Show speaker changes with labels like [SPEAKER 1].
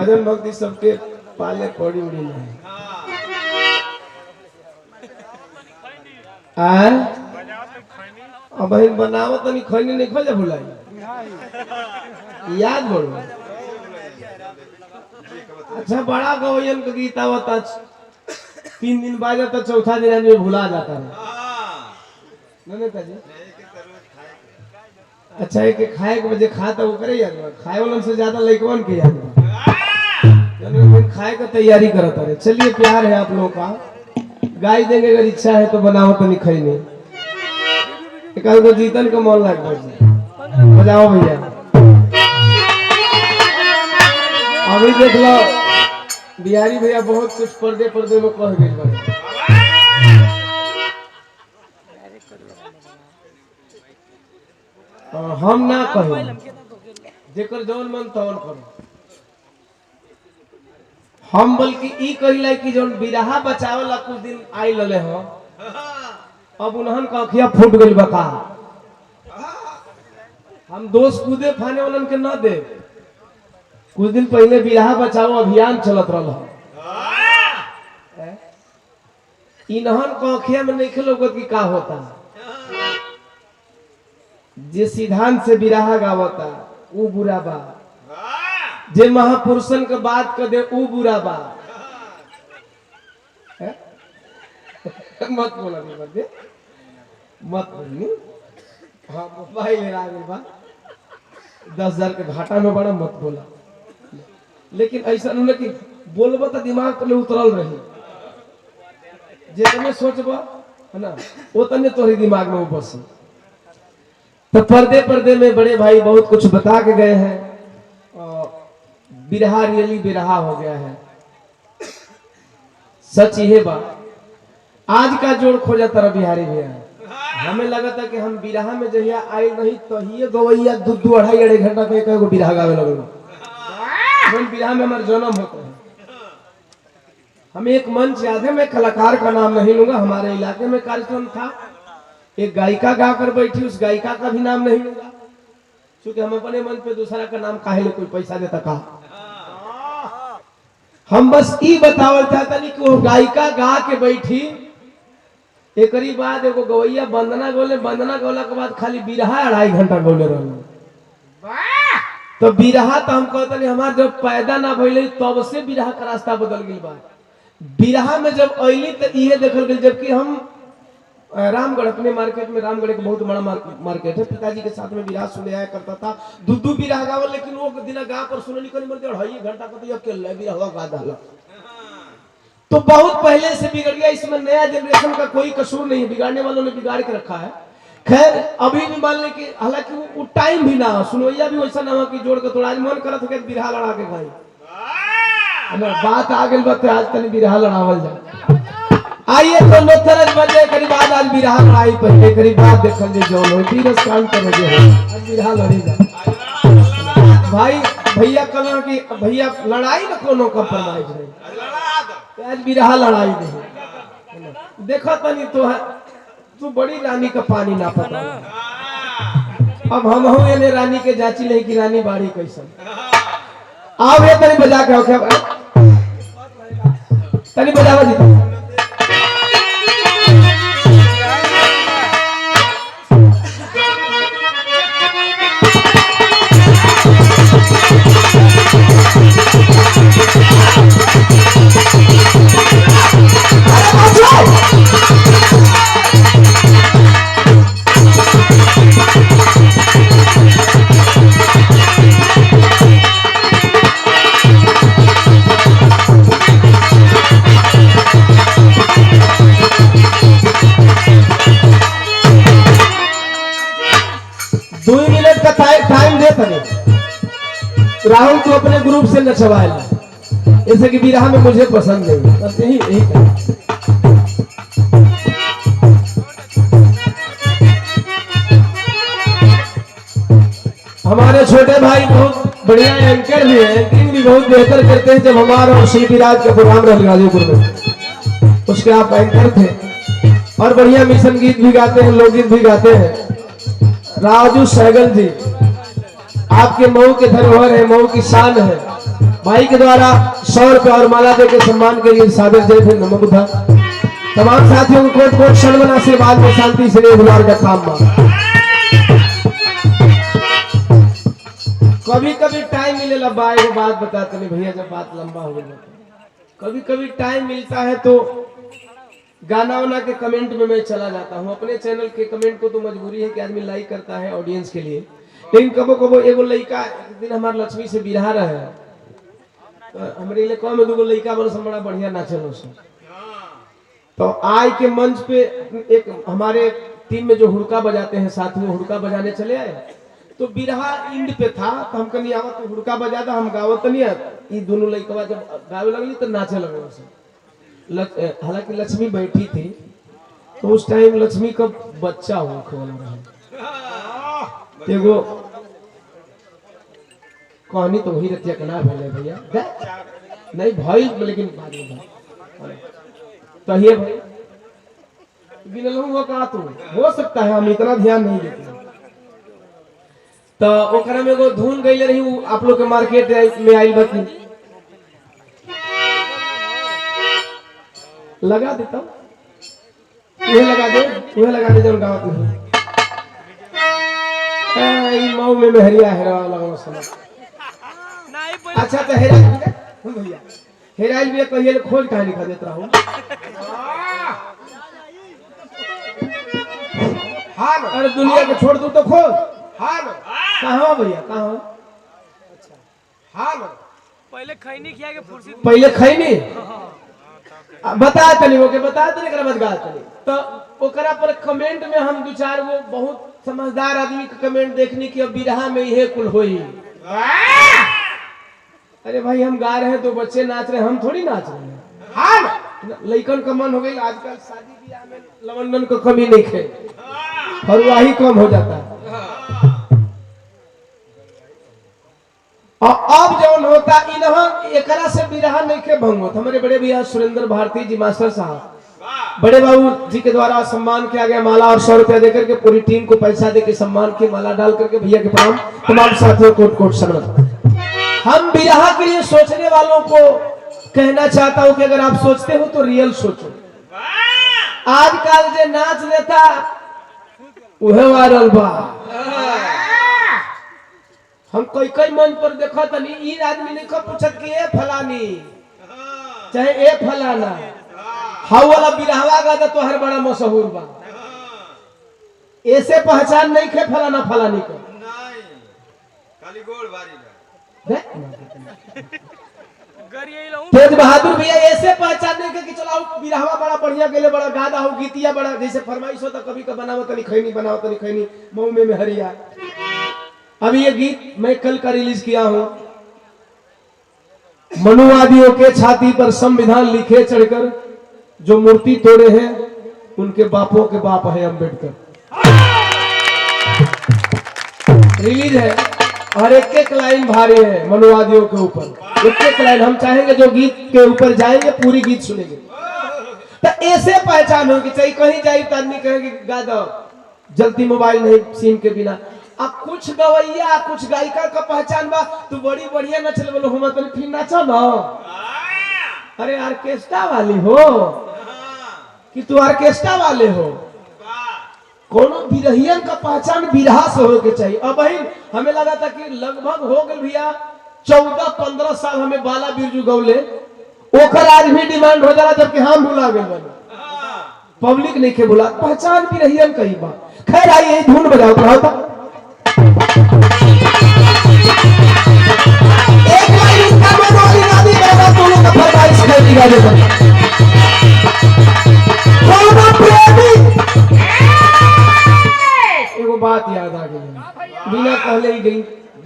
[SPEAKER 1] भजन भक्ति सबके पाले पड़ी उड़ी नहीं आए अब बहन बनाओ तो नहीं खैनी नहीं खा जा भुलाई याद बोलो अच्छा बड़ा गवैयन का गीत आवता 3 दिन बाजा तो चौथा दिन आदमी भुला जाता है नहीं जी अच्छा है कि खाए के बजे खाता वो करे याद खाए वालों से ज्यादा लइकवन के याद खाए का तैयारी करता है। चलिए प्यार है आप लोगों का गाय देंगे अगर इच्छा है तो बनाओ तो नहीं खैनी एक को जीतन का मन लग बजाओ भैया। अभी देख लो बिहारी भैया बहुत कुछ पर्दे पर्दे में कह गए हम ना कहे जेकर जौन मन तौन करो हम बल्कि ई कहिला कि जौन बिरहा बचावेला कुछ दिन आई लले हो अब उन्हन का अखिया फूट गइल बा का हम दोस्त कूदे फाने वालन के ना दे कुछ दिन पहले बिरहा बचाओ अभियान चलत रहा इन्हन का अखिया में नहीं खेलोगे कि का होता जे सिद्धांत से बिरहा गावता ऊ बुरा बा जे महापुरुषन के बात कर दे ऊ बुरा बा मत बोला दे मत बोली हाँ मोबाइल ले रहा बा 10,000 के घाटा में बड़ा मत बोला लेकिन ऐसा नहीं कि बोलबा तो दिमाग पे उतरल रही जितने सोचबा है ना उतने तोहरे दिमाग में बसी। तो पर्दे पर्दे में बड़े भाई बहुत कुछ बता के गए हैं बिरहा रियली बिरहा हो गया है सच ये बात आज का जोड़ खोजा तरह बिहारी भैया हमें लगा था कि हम बिरहा में जहिया आई नहीं तो ही गवैया 2-2-2.5 घंटा पे एक बिरहा गावे लगल बिरहा में हमारा जन्म होता है। हम एक मंच याद है मैं कलाकार का नाम नहीं लूंगा हमारे इलाके में कार्यक्रम था एक गायिका गाकर बैठी उस गायिका का भी नाम नहीं लूंगा क्योंकि हम अपने मंच पे दूसरा का नाम काहे कोई पैसा देता कहा हम बस ई बतावल चाहता नहीं कि वो गायिका गा के बैठी एक बाद एगो गवैया वंदना गोले के बाद खाली बिरहा 2.5 घंटा गोले रहा तो बिरहा तो हम कहते नहीं हमारे जब पैदा ना भइले तब से बिरहा का रास्ता बदल गई बा बिरहा में जब अली तो ये देखल गई जबकि हम रामगढ़ अपने मार्केट में रामगढ़ एक बहुत बड़ा मार्केट है पिताजी के साथ में बिरहा सुने आया करता था दूध बिरहा गावल लेकिन वो दिन गा पर सुने निकल मर 2.5 घंटा का तो अकेले बिरहा गा डाला तो बहुत पहले से बिगड़ गया इसमें नया जनरेशन का कोई कसूर नहीं है बिगाड़ने वालों ने बिगाड़ के रखा है। खैर अभी भी मान ले कि हालांकि वो टाइम भी ना हो सुनोइया भी वैसा ना हो कि जोड़ के थोड़ा आज मन करत है बिरहा लड़ा के गाई बात आ गई बात आज तनी बिरहा लड़ावल जाए आइए तो नोथरज बजे करीब आज बिरहा लड़ाई पहले करीब बात देखल जे जौन हो बीरस कांड कर जे आज बिरहा लड़ी जा भाई भैया कहना कि भैया लड़ाई न कोनो कंप्रोमाइज नहीं आज बिरहा लड़ाई दे देखा तनी तो है तू बड़ी रानी का पानी ना पता अब हम हो ये रानी के जांची नहीं कि रानी बाड़ी कैसन आओ ये तनी बजा के आओ तनी बजावा जी राहुल को अपने ग्रुप से नचवाएगा ऐसे कि बिरहा में मुझे पसंद नहीं बस यही हमारे छोटे भाई बहुत बढ़िया एंकर भी है एंकरिंग भी बहुत बेहतर करते हैं जब हमारा और शिल्पी राज का प्रोग्राम रहा गाजीपुर में उसके आप एंकर थे और बढ़िया मिशन गीत भी गाते हैं लोकगीत भी गाते हैं। राजू सहगल जी आपके मऊ के धरोहर है मऊ की शान है भाई के द्वारा 100 रुपया और माला दे के सम्मान के लिए सादर जय फिर नमो बुद्धा। तमाम साथियों को कोट कोट क्षण बना आशीर्वाद में शांति से गुजार का काम मांगा। कभी कभी टाइम मिलेला भाई वो बात बताते नहीं भैया, जब बात लंबा हो गई कभी कभी टाइम मिलता है तो गाना वाना के कमेंट में मैं चला जाता हूँ। अपने चैनल के कमेंट को तो मजबूरी है कि आदमी लाइक करता है ऑडियंस के लिए, लेकिन कबो कबो एगो लड़का एक दिन हमारे लक्ष्मी से बिरहा रहे, तो हमारे इलाका में दूगो लड़का बड़ा बड़ा बढ़िया नाचल से, तो आय के मंच पे एक हमारे टीम में जो हुड़का बजाते हैं साथ में हुड़का बजाने चले आए, तो बिरहा इंड पे था तो हम कहीं आवत तो हुड़का बजा था, हम गावत नहीं ये दोनों लड़का जब गावे लगली तो नाचे लगे उसे। हालांकि लक्ष्मी बैठी थी तो उस टाइम लक्ष्मी का बच्चा हो एगो कहानी तो वही रतिया का नाम है भैया नहीं भाई, लेकिन बाद में तो ये भाई गिनल हुआ कहा तू हो सकता है, हम इतना ध्यान नहीं देते। तो ओकरा में एगो धुन गईले रही आप लोग के मार्केट में आइल बती लगा देता लगा दे जब गाँव नहीं मऊ में मेहरिया हेरा लगा समझ। अच्छा तो हेरा भैया हेराइल भी कहिए खोज कहानी खा देता हूँ। हाँ अरे दुनिया को छोड़ दूं तो खोज। हाँ कहाँ भैया कहाँ? हाँ
[SPEAKER 2] पहले खैनी खिया के फुर्सत
[SPEAKER 1] पहले खैनी बता तनी ओके बता तनी कर मत गा तनी तो ओकरा पर कमेंट में हम दो चार वो बहुत समझदार आदमी का कमेंट देखने की अब बिरहा में यह कुल होई। अरे भाई हम गा रहे हैं तो बच्चे नाच रहे हैं, हम थोड़ी नाच रहे हैं। हाँ लइकन का मन हो गई, आजकल शादी ब्याह में लवंडन को कमी नहीं खे और वही कम हो जाता है। और अब जौन होता एकरा से बिरहा नहीं के भंग होता। हमारे बड़े भैया सुरेंद्र भारती जी मास्टर साहब बड़े बाबू जी के द्वारा सम्मान किया गया, माला और 100 रुपया देकर के पूरी टीम को पैसा देकर सम्मान की माला डाल करके भैया के प्रणाम। तमाम साथियों कोट कोट शरण। हम बिरहा के लिए सोचने वालों को कहना चाहता हूं कि अगर आप सोचते हो तो रियल सोचो। आजकल जो नाच लेता वह वायरल बा। हम कोई कई मंच पर देखा था नहीं इन आदमी ने कब पूछत कि ए फलानी चाहे ए फलाना हाउ वाला बिरहवा गा तो हर बड़ा मशहूर बा, ऐसे पहचान नहीं खे फलाना फलानी को
[SPEAKER 3] खाली गोड़ बारी
[SPEAKER 1] तेज बहादुर भैया ऐसे पहचान नहीं के कि चलाओ बिरहवा बड़ा बढ़िया गेले बड़ा गादा हो गीतिया बड़ा जैसे फरमाइश होता कभी का बनाओ तनी खैनी मऊ में हरिया। अभी ये गीत मैं कल का रिलीज किया हूं। मनुवादियों के छाती पर संविधान लिखे चढ़कर जो मूर्ति तोड़े हैं उनके बापों के बाप है अम्बेडकर। रिलीज है और एक लाइन भारी है मनुवादियों के ऊपर, एक लाइन हम चाहेंगे जो गीत के ऊपर जाएंगे पूरी गीत सुनेंगे तो ऐसे पहचान होगी। चाहे कहीं जाए तो आदमी कहेंगे गा दो, जल्दी मोबाइल नहीं सिम के बिना। अब कुछ गवैया कुछ गायिका का पहचान बा तू बड़ी बढ़िया नचल बोलो हम तो फिर नाचो ना। अरे ऑर्केस्ट्रा वाली हो कि तू ऑर्केस्ट्रा वाले हो? कोनो बिरहियन का पहचान बिरहा से हो के चाहिए। अब हमें लगा था कि लगभग हो गए भैया 14-15 साल हमें बाला बिरजू गौले ओकर आज भी डिमांड हो जाला, जबकि हम भुला गए बने पब्लिक नहीं के भुला पहचान बिरहियन कहीं बा। खैर आइए धुन बजाओ तो एक बार इसका मनोरी गादी बजा दोनों का फरमाइश कर दिया जाता एगो बात याद आ गई बिना कहले ही गई।